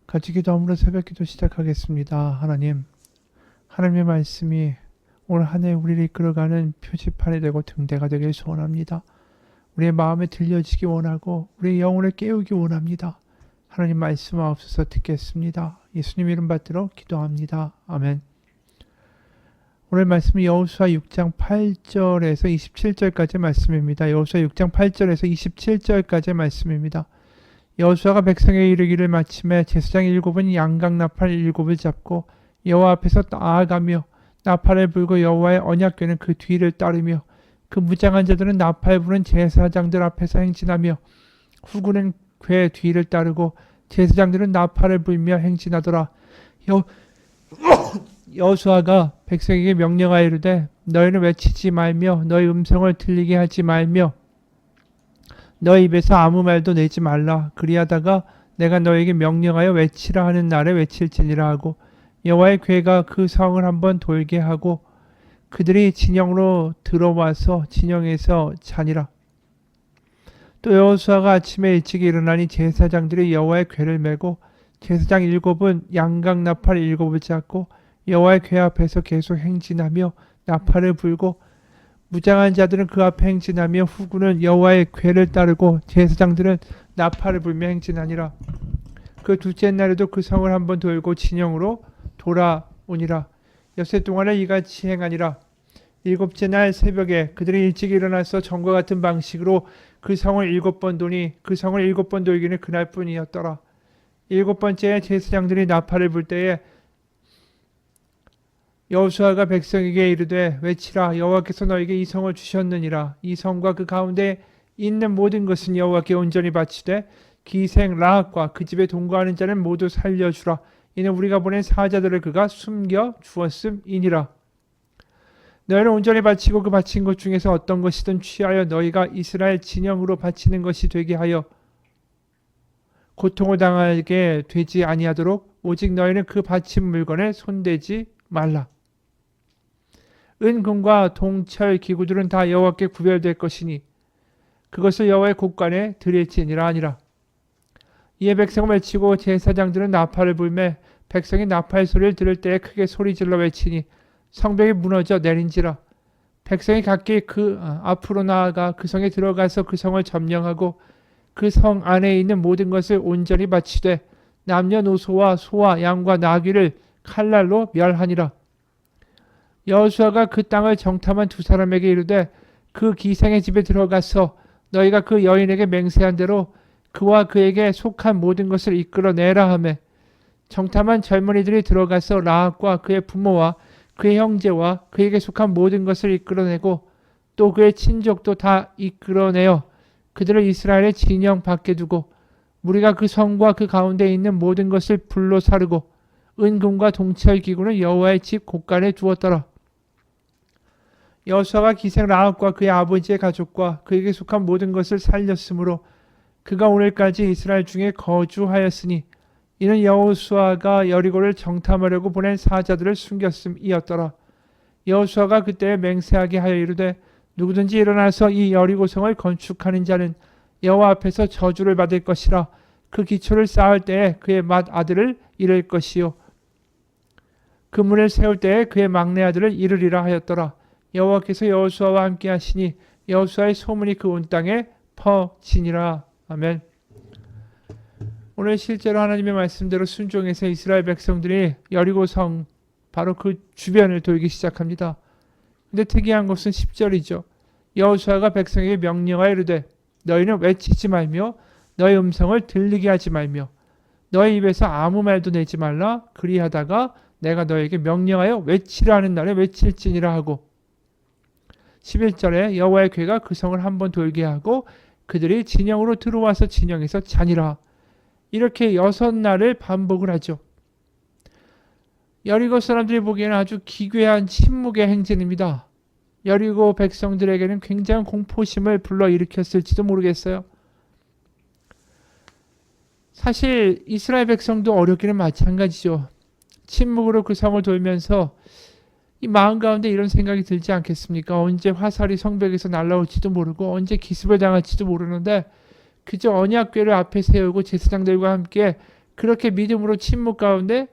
같이 기도함으로 새벽기도 시작하겠습니다. 하나님의 말씀이 올 한 해 우리를 이끌어가는 표지판이 되고 등대가 되길 소원합니다. 우리의 마음에 들려지기 원하고 우리의 영혼을 깨우기 원합니다. 하나님 말씀 없어서 듣겠습니다. 예수님 이름 받들어 기도합니다. 아멘. 오늘 말씀은 여호수아 6장 8절에서 27절까지 말씀입니다. 여호수아 6장 8절에서 27절까지 말씀입니다. 여호수아가 백성에 이르기를 마침에 제사장 7은 양각 나팔 7을 잡고 여호와 앞에서 나아가며 나팔을 불고 여호와의 언약궤는 그 뒤를 따르며 그 무장한 자들은 나팔 부는 제사장들 앞에서 행진하며 후군은 궤 뒤를 따르고 제사장들은 나팔을 불며 행진하더라. 여호수아가 백성에게 명령하여 이르되 너희는 외치지 말며 너희 음성을 들리게 하지 말며 너희 입에서 아무 말도 내지 말라. 그리하다가 내가 너에게 명령하여 외치라 하는 날에 외칠지니라 하고 여호와의 궤가 그 성을 한번 돌게 하고 그들이 진영으로 들어와서 진영에서 자니라. 또 여호수아가 아침에 일찍 일어나니 제사장들이 여호와의 궤를 메고 제사장 7은 양각 나팔 7을 잡고 여호와의 궤 앞에서 계속 행진하며 나팔을 불고 무장한 자들은 그 앞에 행진하며 후군은 여호와의 궤를 따르고 제사장들은 나팔을 불며 행진하니라. 그 둘째 날에도 그 성을 한번 돌고 진영으로 돌아오니라. 엿새 동안에 이같이 행하니라. 일곱째 날 새벽에 그들이 일찍 일어나서 전과 같은 방식으로 그 성을 7번 도니 그 성을 7번 돌기는 그날뿐이었더라. 7번째에 제사장들이 나팔을 불 때에 여호수아가 백성에게 이르되 외치라. 여호와께서 너에게 이 성을 주셨느니라. 이 성과 그 가운데 있는 모든 것은 여호와께 온전히 바치되 기생 라합과 그 집에 동거하는 자는 모두 살려주라. 이는 우리가 보낸 사자들을 그가 숨겨 주었음이니라. 너희는 온전히 바치고 그 바친 것 중에서 어떤 것이든 취하여 너희가 이스라엘 진영으로 바치는 것이 되게 하여 고통을 당하게 되지 아니하도록 오직 너희는 그 바친 물건에 손대지 말라. 은, 금과 동철 기구들은 다 여호와께 구별될 것이니 그것을 여호와의 곳간에 드릴지니라 하니라. 이에 백성을 외치고 제사장들은 나팔을 불매 백성이 나팔 소리를 들을 때에 크게 소리질러 외치니 성벽이 무너져 내린지라. 백성이 각기 그 앞으로 나아가 그 성에 들어가서 그 성을 점령하고 그 성 안에 있는 모든 것을 온전히 바치되 남녀노소와 소와 양과 나귀를 칼날로 멸하니라. 여호수아가 그 땅을 정탐한 두 사람에게 이르되 그 기생의 집에 들어가서 너희가 그 여인에게 맹세한 대로 그와 그에게 속한 모든 것을 이끌어내라 하매 정탐한 젊은이들이 들어가서 라합과 그의 부모와 그의 형제와 그에게 속한 모든 것을 이끌어내고 또 그의 친족도 다 이끌어내어 그들을 이스라엘의 진영 밖에 두고 무리가 그 성과 그 가운데 있는 모든 것을 불로 사르고 은금과 동철 기구는 여호와의 집 곳간에 두었더라. 여호수아가 기생 라합과 그의 아버지의 가족과 그에게 속한 모든 것을 살렸으므로 그가 오늘까지 이스라엘 중에 거주하였으니 이는 여호수아가 여리고를 정탐하려고 보낸 사자들을 숨겼음이었더라. 여호수아가 그때 맹세하게 하여 이르되 누구든지 일어나서 이 여리고성을 건축하는 자는 여호와 앞에서 저주를 받을 것이라. 그 기초를 쌓을 때에 그의 맏 아들을 잃을 것이요 그 문을 세울 때에 그의 막내 아들을 잃으리라 하였더라. 여호와께서 여호수아와 함께 하시니 여호수아의 소문이 그 온 땅에 퍼지니라. 아멘. 오늘 실제로 하나님의 말씀대로 순종해서 이스라엘 백성들이 여리고성 바로 그 주변을 돌기 시작합니다. 근데 특이한 것은 10절이죠. 여호수아가 백성에게 명령하여 이르되 너희는 외치지 말며 너희 음성을 들리게 하지 말며 너희 입에서 아무 말도 내지 말라. 그리하다가 내가 너에게 명령하여 외치라 하는 날에 외칠지니라 하고 11절에 여호와의 궤가 그 성을 한번 돌게 하고 그들이 진영으로 들어와서 진영에서 자니라. 이렇게 6날을 반복을 하죠. 여리고 사람들이 보기에는 아주 기괴한 침묵의 행진입니다. 여리고 백성들에게는 굉장한 공포심을 불러일으켰을지도 모르겠어요. 사실 이스라엘 백성도 어렵기는 마찬가지죠. 침묵으로 그 성을 돌면서 이 마음 가운데 이런 생각이 들지 않겠습니까? 언제 화살이 성벽에서 날아올지도 모르고 언제 기습을 당할지도 모르는데 그저 언약궤를 앞에 세우고 제사장들과 함께 그렇게 믿음으로 침묵 가운데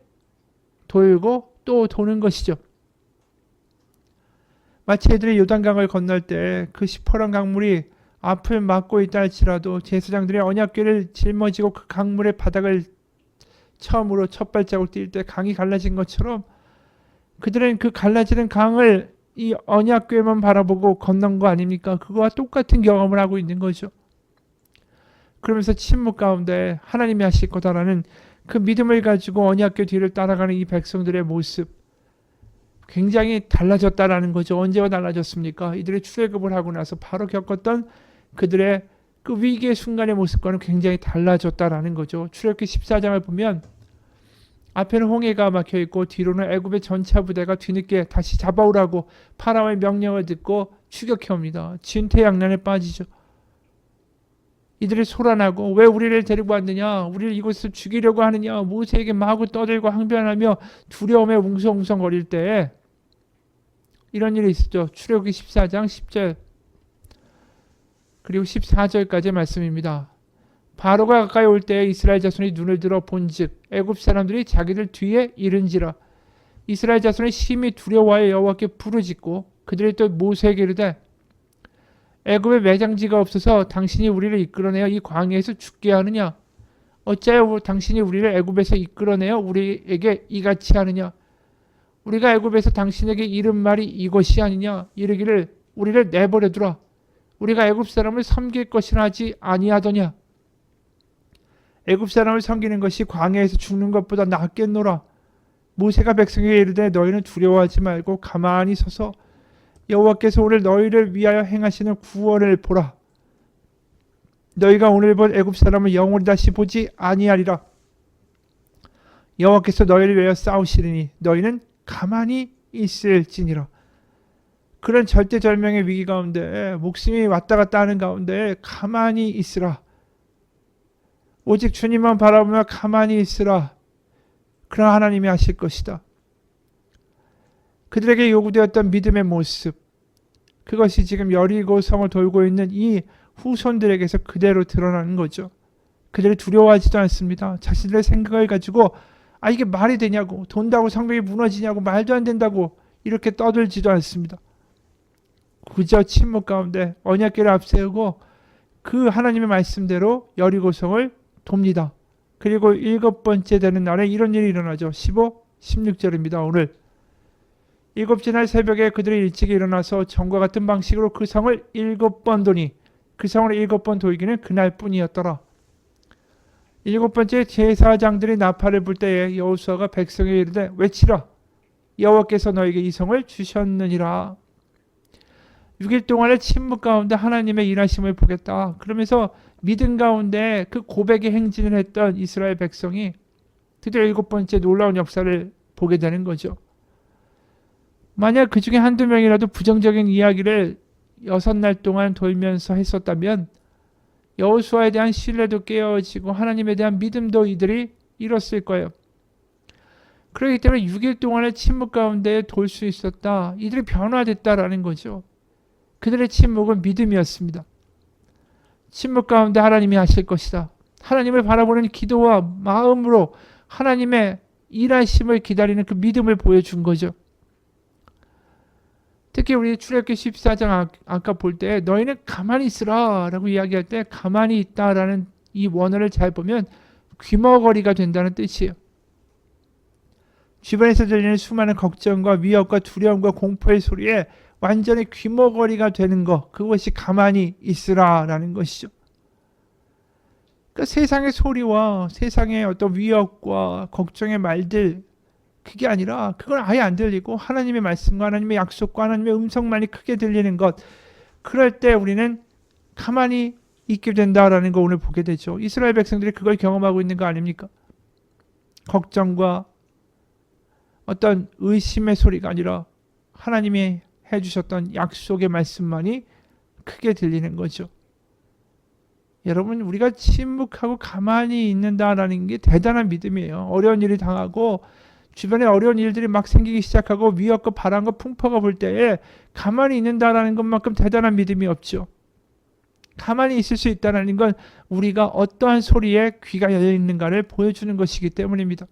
돌고 또 도는 것이죠. 마치 애들이 요단강을 건널 때 그 시퍼런 강물이 앞을 막고 있다 할지라도 제사장들이 언약궤를 짊어지고 그 강물의 바닥을 처음으로 첫 발자국 뛸 때 강이 갈라진 것처럼 그들은 그 갈라지는 강을 이 언약궤만 바라보고 건넌 거 아닙니까? 그거와 똑같은 경험을 하고 있는 거죠. 그러면서 침묵 가운데 하나님이 하실 거다라는 그 믿음을 가지고 언약궤 뒤를 따라가는 이 백성들의 모습, 굉장히 달라졌다라는 거죠. 언제가 달라졌습니까? 이들이 출애굽을 하고 나서 바로 겪었던 그들의 그 위기의 순간의 모습과는 굉장히 달라졌다라는 거죠. 출애굽기 14장을 보면 앞에는 홍해가 막혀 있고 뒤로는 애굽의 전차 부대가 뒤늦게 다시 잡아오라고 파라오의 명령을 듣고 추격해 옵니다. 진퇴양난에 빠지죠. 이들이 소란하고 왜 우리를 데리고 왔느냐, 우리를 이곳에서 죽이려고 하느냐, 모세에게 마구 떠들고 항변하며 두려움에 웅성웅성거릴 때 이런 일이 있었죠. 출애굽기 14장 10절 그리고 14절까지의 말씀입니다. 바로가 가까이 올 때 이스라엘 자손이 눈을 들어 본즉 애굽 사람들이 자기들 뒤에 이른지라. 이스라엘 자손이 심히 두려워하여 여호와께 부르짖고 그들이 또 모세에게 이르되 애굽에 매장지가 없어서 당신이 우리를 이끌어내어 이 광야에서 죽게 하느냐? 어찌하여 당신이 우리를 애굽에서 이끌어내어 우리에게 이같이 하느냐? 우리가 애굽에서 당신에게 이른 말이 이것이 아니냐? 이르기를 우리를 내버려 두라. 우리가 애굽 사람을 섬길 것이라 하지 아니하더냐? 애굽 사람을 섬기는 것이 광야에서 죽는 것보다 낫겠노라. 모세가 백성에게 이르되 너희는 두려워하지 말고 가만히 서서 여호와께서 오늘 너희를 위하여 행하시는 구원을 보라. 너희가 오늘 본 애굽 사람을 영원히 다시 보지 아니하리라. 여호와께서 너희를 위하여 싸우시리니 너희는 가만히 있을지니라. 그런 절대절명의 위기 가운데 목숨이 왔다 갔다 하는 가운데 가만히 있으라. 오직 주님만 바라보며 가만히 있으라. 그러나 하나님이 하실 것이다. 그들에게 요구되었던 믿음의 모습, 그것이 지금 여리고 성을 돌고 있는 이 후손들에게서 그대로 드러나는 거죠. 그들이 두려워하지도 않습니다. 자신들의 생각을 가지고 이게 말이 되냐고, 돈다고 성벽이 무너지냐고, 말도 안 된다고 이렇게 떠들지도 않습니다. 그저 침묵 가운데 언약궤를 앞세우고 그 하나님의 말씀대로 여리고성을 돕니다. 그리고 7번째 되는 날에 이런 일이 일어나죠. 15, 16절입니다. 오늘 7째 날 새벽에 그들이 일찍 일어나서 전과 같은 방식으로 그 성을 7번 도니 그 성을 7번 돌기는 그날뿐이었더라. 7번째 제사장들이 나팔을 불 때에 여호수아가 백성에게 이르되 외치라. 여호와께서 너에게 이 성을 주셨느니라. 6일 동안의 침묵 가운데 하나님의 일하심을 보겠다. 그러면서 믿음 가운데 그 고백의 행진을 했던 이스라엘 백성이 드디어 7번째 놀라운 역사를 보게 되는 거죠. 만약 그 중에 한두 명이라도 부정적인 이야기를 6날 동안 돌면서 했었다면 여호수아에 대한 신뢰도 깨어지고 하나님에 대한 믿음도 이들이 잃었을 거예요. 그렇기 때문에 6일 동안의 침묵 가운데 돌 수 있었다. 이들이 변화됐다라는 거죠. 그들의 침묵은 믿음이었습니다. 침묵 가운데 하나님이 하실 것이다. 하나님을 바라보는 기도와 마음으로 하나님의 일하심을 기다리는 그 믿음을 보여준 거죠. 특히 우리 출애굽기 14장 아까 볼 때 너희는 가만히 있으라 라고 이야기할 때 가만히 있다라는 이 원어를 잘 보면 귀머거리가 된다는 뜻이에요. 주변에서 들리는 수많은 걱정과 위협과 두려움과 공포의 소리에 완전히 귀머거리가 되는 것, 그것이 가만히 있으라라는 것이죠. 그러니까 세상의 소리와 세상의 어떤 위협과 걱정의 말들, 그게 아니라 그건 아예 안 들리고 하나님의 말씀과 하나님의 약속과 하나님의 음성만이 크게 들리는 것, 그럴 때 우리는 가만히 있게 된다라는 거 오늘 보게 되죠. 이스라엘 백성들이 그걸 경험하고 있는 거 아닙니까? 걱정과 어떤 의심의 소리가 아니라 하나님이 해주셨던 약속의 말씀만이 크게 들리는 거죠. 여러분, 우리가 침묵하고 가만히 있는다라는 게 대단한 믿음이에요. 어려운 일이 당하고 주변에 어려운 일들이 막 생기기 시작하고 위협과 바람과 풍파가 불 때에 가만히 있는다라는 것만큼 대단한 믿음이 없죠. 가만히 있을 수 있다는 건 우리가 어떠한 소리에 귀가 열려 있는가를 보여주는 것이기 때문입니다.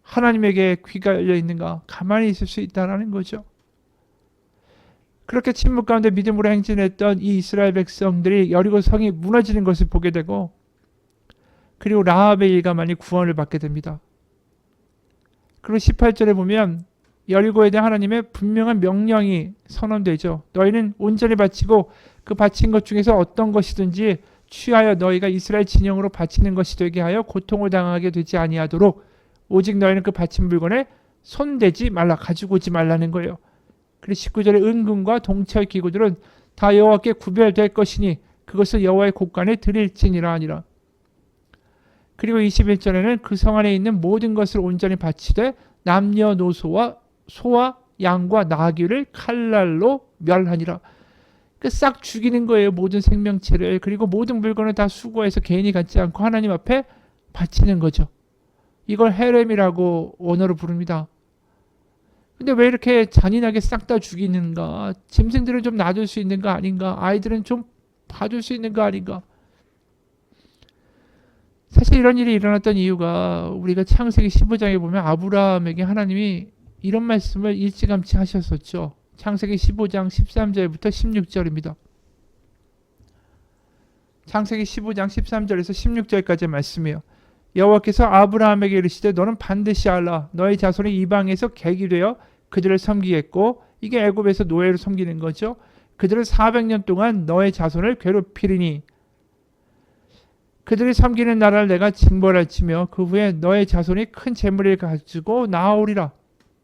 하나님에게 귀가 열려 있는가, 가만히 있을 수 있다는 거죠. 그렇게 침묵 가운데 믿음으로 행진했던 이 이스라엘 백성들이 여리고 성이 무너지는 것을 보게 되고, 그리고 라합의 일가만이 구원을 받게 됩니다. 그리고 18절에 보면 여리고에 대한 하나님의 분명한 명령이 선언되죠. 너희는 온전히 바치고 그 바친 것 중에서 어떤 것이든지 취하여 너희가 이스라엘 진영으로 바치는 것이 되게 하여 고통을 당하게 되지 아니하도록 오직 너희는 그 바친 물건에 손대지 말라, 가지고 오지 말라는 거예요. 그리고 19절에 은금과 동철 기구들은 다 여호와께 구별될 것이니 그것을 여호와의 곳간에 드릴지니라 하니라. 그리고 21절에는 그 성 안에 있는 모든 것을 온전히 바치되 남녀노소와 소와 양과 나귀를 칼날로 멸하니라. 싹 죽이는 거예요, 모든 생명체를. 그리고 모든 물건을 다 수거해서 개인이 갖지 않고 하나님 앞에 바치는 거죠. 이걸 헤렘이라고 원어로 부릅니다. 근데 왜 이렇게 잔인하게 싹 다 죽이는가? 짐승들은 좀 놔둘 수 있는 거 아닌가? 아이들은 좀 봐줄 수 있는 거 아닌가? 사실 이런 일이 일어났던 이유가 우리가 창세기 15장에 보면 아브라함에게 하나님이 이런 말씀을 일찌감치 하셨었죠. 창세기 15장 13절부터 16절입니다. 창세기 15장 13절에서 16절까지의 말씀이에요. 여호와께서 아브라함에게 이르시되 너는 반드시 알라. 너의 자손이 이방에서 객이 되어 그들을 섬기겠고, 이게 애굽에서 노예로 섬기는 거죠. 그들을 400년 동안 너의 자손을 괴롭히리니 그들이 섬기는 나라를 내가 징벌할지며 그 후에 너의 자손이 큰 재물을 가지고 나아오리라.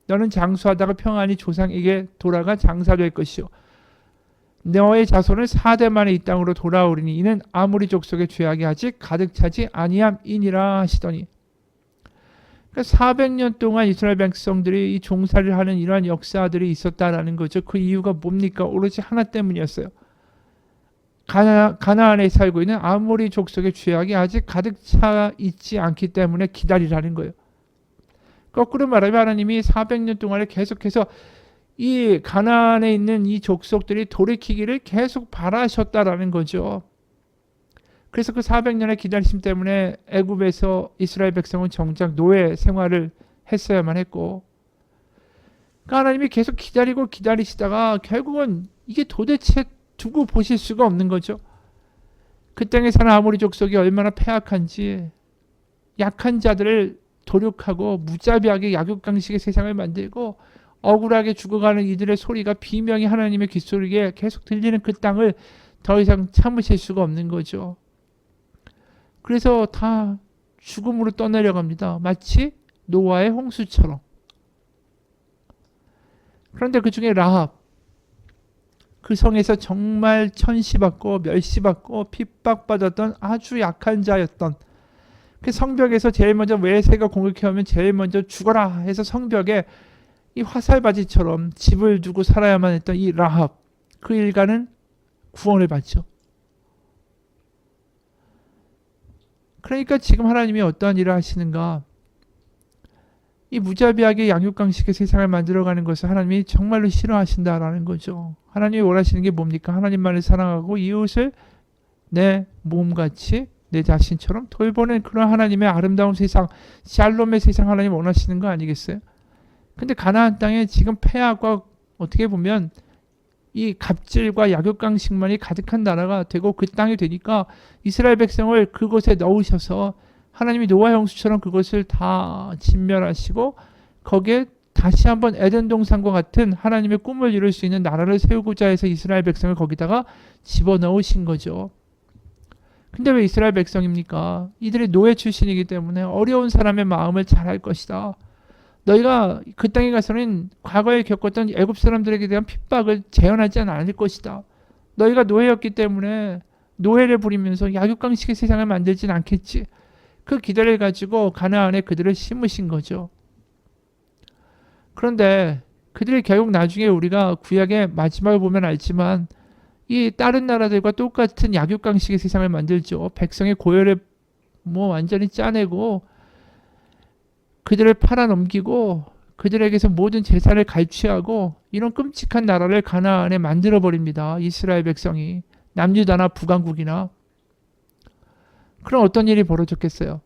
너는 장수하다가 평안히 조상에게 돌아가 장사될 것이요 너의 자손은 4대 만에 이 땅으로 돌아오리니 이는 아모리 족속의 죄악이 아직 가득 차지 아니함이니라 하시더니, 그러니까 400년 동안 이스라엘 백성들이 이 종살이를 하는 이러한 역사들이 있었다라는 거죠. 그 이유가 뭡니까? 오로지 하나 때문이었어요. 가나안에 살고 있는 아모리 족속의 죄악이 아직 가득 차 있지 않기 때문에 기다리라는 거예요. 거꾸로 말하면 하나님이 400년 동안에 계속해서 이 가나안에 있는 이 족속들이 돌이키기를 계속 바라셨다라는 거죠. 그래서 그 400년의 기다리심 때문에 애굽에서 이스라엘 백성은 정작 노예 생활을 했어야만 했고, 그러니까 하나님이 계속 기다리고 기다리시다가 결국은 이게 도대체 두고 보실 수가 없는 거죠. 그 땅에 사는 아모리 족속이 얼마나 패악한지, 약한 자들을 도륙하고 무자비하게 약육강식의 세상을 만들고 억울하게 죽어가는 이들의 소리가 비명이 하나님의 귓소리에 계속 들리는 그 땅을 더 이상 참으실 수가 없는 거죠. 그래서 다 죽음으로 떠내려갑니다. 마치 노아의 홍수처럼. 그런데 그 중에 라합, 그 성에서 정말 천시받고 멸시받고 핍박받았던 아주 약한 자였던, 그 성벽에서 제일 먼저 외세가 공격해오면 제일 먼저 죽어라 해서 성벽에 이 화살바지처럼 집을 두고 살아야만 했던 이 라합, 그 일가는 구원을 받죠. 그러니까 지금 하나님이 어떠한 일을 하시는가? 이 무자비하게 양육강식의 세상을 만들어가는 것을 하나님이 정말로 싫어하신다라는 거죠. 하나님이 원하시는 게 뭡니까? 하나님만을 사랑하고 이웃을 내 몸같이 내 자신처럼 돌보는 그런 하나님의 아름다운 세상, 샬롬의 세상 하나님 원하시는 거 아니겠어요? 근데 가나안 땅에 지금 폐악과 어떻게 보면 이 갑질과 약육강식만이 가득한 나라가 되고 그 땅이 되니까 이스라엘 백성을 그곳에 넣으셔서 하나님이 노아 형수처럼 그것을 다 진멸하시고 거기에 다시 한번 에덴 동산과 같은 하나님의 꿈을 이룰 수 있는 나라를 세우고자 해서 이스라엘 백성을 거기다가 집어넣으신 거죠. 근데 왜 이스라엘 백성입니까? 이들이 노예 출신이기 때문에 어려운 사람의 마음을 잘 알 것이다. 너희가 그 땅에 가서는 과거에 겪었던 애굽 사람들에게 대한 핍박을 재현하지 않을 것이다. 너희가 노예였기 때문에 노예를 부리면서 약육강식의 세상을 만들진 않겠지. 그 기대를 가지고 가나안에 그들을 심으신 거죠. 그런데 그들이 결국 나중에 우리가 구약의 마지막을 보면 알지만 이 다른 나라들과 똑같은 약육강식의 세상을 만들죠. 백성의 고열을 완전히 짜내고 그들을 팔아넘기고 그들에게서 모든 재산을 갈취하고 이런 끔찍한 나라를 가나안에 만들어버립니다. 이스라엘 백성이. 남유다나 북왕국이나. 그럼 어떤 일이 벌어졌겠어요?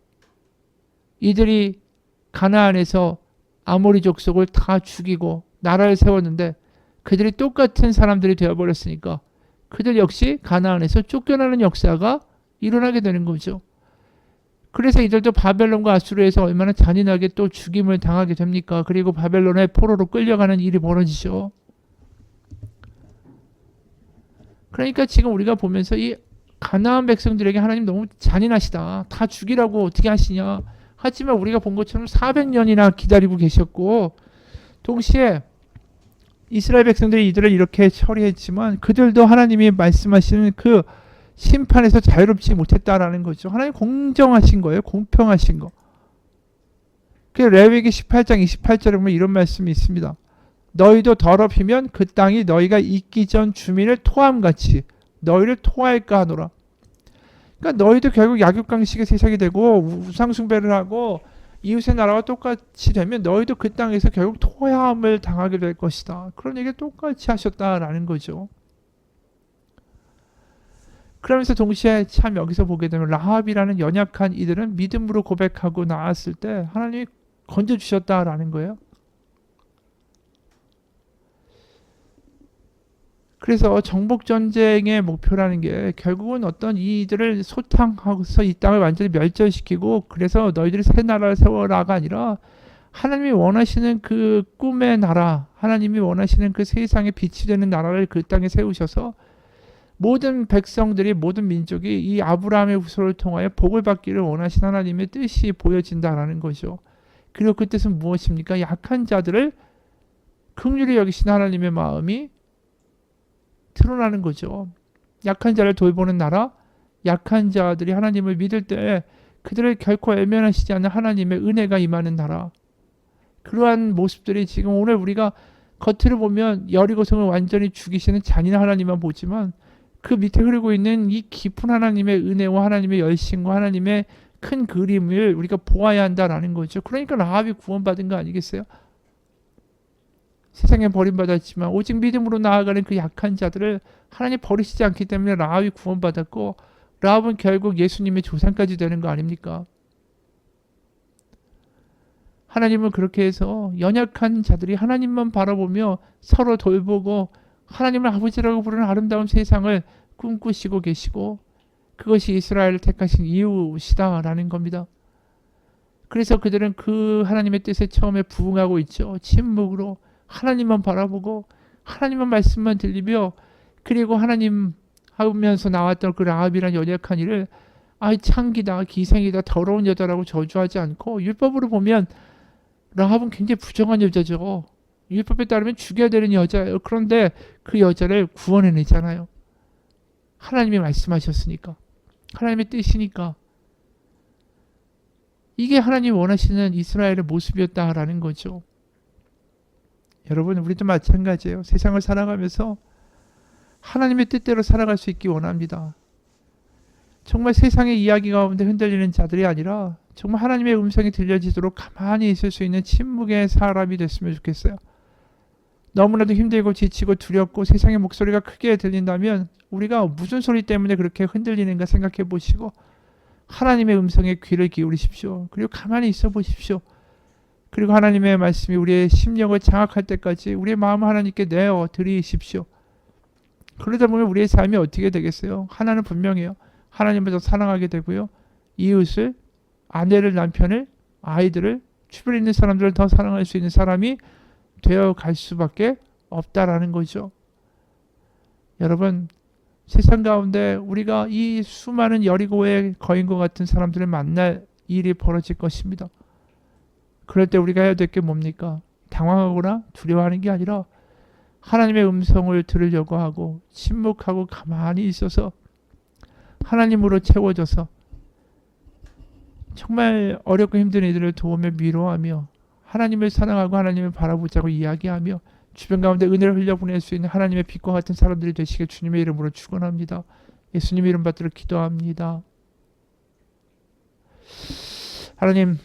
이들이 가나안에서 아모리 족속을 다 죽이고 나라를 세웠는데 그들이 똑같은 사람들이 되어버렸으니까 그들 역시 가나안에서 쫓겨나는 역사가 일어나게 되는 거죠. 그래서 이들도 바벨론과 아수르에서 얼마나 잔인하게 또 죽임을 당하게 됩니까? 그리고 바벨론의 포로로 끌려가는 일이 벌어지죠. 그러니까 지금 우리가 보면서 이 가나안 백성들에게 하나님 너무 잔인하시다. 다 죽이라고 어떻게 하시냐. 하지만 우리가 본 것처럼 400년이나 기다리고 계셨고 동시에 이스라엘 백성들이 이들을 이렇게 처리했지만 그들도 하나님이 말씀하시는 그 심판에서 자유롭지 못했다라는 거죠. 하나님 공정하신 거예요. 공평하신 거. 그 레위기 18장 28절에 보면 이런 말씀이 있습니다. 너희도 더럽히면 그 땅이 너희가 있기 전 주민을 토함같이 너희를 토할까 하노라. 그러니까 너희도 결국 약육강식의 세상이 되고 우상숭배를 하고 이웃의 나라와 똑같이 되면 너희도 그 땅에서 결국 토함을 당하게 될 것이다. 그런 얘기를 똑같이 하셨다라는 거죠. 그러면서 동시에 참 여기서 보게 되면 라합이라는 연약한 이들은 믿음으로 고백하고 나왔을 때 하나님이 건져주셨다라는 거예요. 그래서 정복전쟁의 목표라는 게 결국은 어떤 이들을 소탕하고서 이 땅을 완전히 멸절시키고 그래서 너희들이 새 나라를 세워라가 아니라 하나님이 원하시는 그 꿈의 나라, 하나님이 원하시는 그 세상의 빛이 되는 나라를 그 땅에 세우셔서 모든 백성들이 모든 민족이 이 아브라함의 후손을 통하여 복을 받기를 원하신 하나님의 뜻이 보여진다라는 거죠. 그리고 그 뜻은 무엇입니까? 약한 자들을 긍휼히 여기신 하나님의 마음이 드러나는 거죠. 약한 자를 돌보는 나라, 약한 자들이 하나님을 믿을 때 그들을 결코 외면하시지 않는 하나님의 은혜가 임하는 나라. 그러한 모습들이 지금 오늘 우리가 겉으로 보면 여리고성을 완전히 죽이시는 잔인한 하나님만 보지만 그 밑에 흐르고 있는 이 깊은 하나님의 은혜와 하나님의 열심과 하나님의 큰 그림을 우리가 보아야 한다라는 거죠. 그러니까 라합이 구원받은 거 아니겠어요? 세상에 버림받았지만 오직 믿음으로 나아가는 그 약한 자들을 하나님 버리시지 않기 때문에 라합이 구원받았고 라합은 결국 예수님의 조상까지 되는 거 아닙니까? 하나님은 그렇게 해서 연약한 자들이 하나님만 바라보며 서로 돌보고 하나님을 아버지라고 부르는 아름다운 세상을 꿈꾸시고 계시고 그것이 이스라엘을 택하신 이유시다라는 겁니다. 그래서 그들은 그 하나님의 뜻에 처음에 부응하고 있죠. 침묵으로 하나님만 바라보고 하나님의 말씀만 들리며 그리고 하나님 하면서 나왔던 그 라합이라는 연약한 이를 아이 창기다 기생이다 더러운 여자라고 저주하지 않고 율법으로 보면 라합은 굉장히 부정한 여자죠. 율법에 따르면 죽여야 되는 여자예요. 그런데 그 여자를 구원해내잖아요. 하나님이 말씀하셨으니까. 하나님의 뜻이니까. 이게 하나님이 원하시는 이스라엘의 모습이었다라는 거죠. 여러분 우리도 마찬가지예요. 세상을 살아가면서 하나님의 뜻대로 살아갈 수 있기 원합니다. 정말 세상의 이야기 가운데 흔들리는 자들이 아니라 정말 하나님의 음성이 들려지도록 가만히 있을 수 있는 침묵의 사람이 됐으면 좋겠어요. 너무나도 힘들고 지치고 두렵고 세상의 목소리가 크게 들린다면 우리가 무슨 소리 때문에 그렇게 흔들리는가 생각해 보시고 하나님의 음성에 귀를 기울이십시오. 그리고 가만히 있어 보십시오. 그리고 하나님의 말씀이 우리의 심령을 장악할 때까지 우리의 마음을 하나님께 내어 드리십시오. 그러다 보면 우리의 삶이 어떻게 되겠어요? 하나는 분명해요. 하나님을 더 사랑하게 되고요. 이웃을, 아내를, 남편을, 아이들을, 주변에 있는 사람들을 더 사랑할 수 있는 사람이 되어갈 수밖에 없다라는 거죠. 여러분 세상 가운데 우리가 이 수많은 여리고의 거인과 같은 사람들을 만날 일이 벌어질 것입니다. 그럴 때 우리가 해야 될 게 뭡니까? 당황하거나 두려워하는 게 아니라 하나님의 음성을 들으려고 하고 침묵하고 가만히 있어서 하나님으로 채워져서 정말 어렵고 힘든 이들을 도우며 위로하며 하나님을 사랑하고 하나님을 바라보자고 이야기하며 주변 가운데 은혜를 흘려보낼 수 있는 하나님의 빛과 같은 사람들이 되시길 주님의 이름으로 축원합니다. 예수님의 이름 받들어 기도합니다. 하나님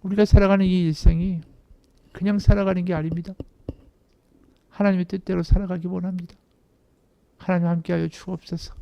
우리가 살아가는 이 일생이 그냥 살아가는 게 아닙니다. 하나님의 뜻대로 살아가기 원합니다. 하나님 함께하여 주옵소서.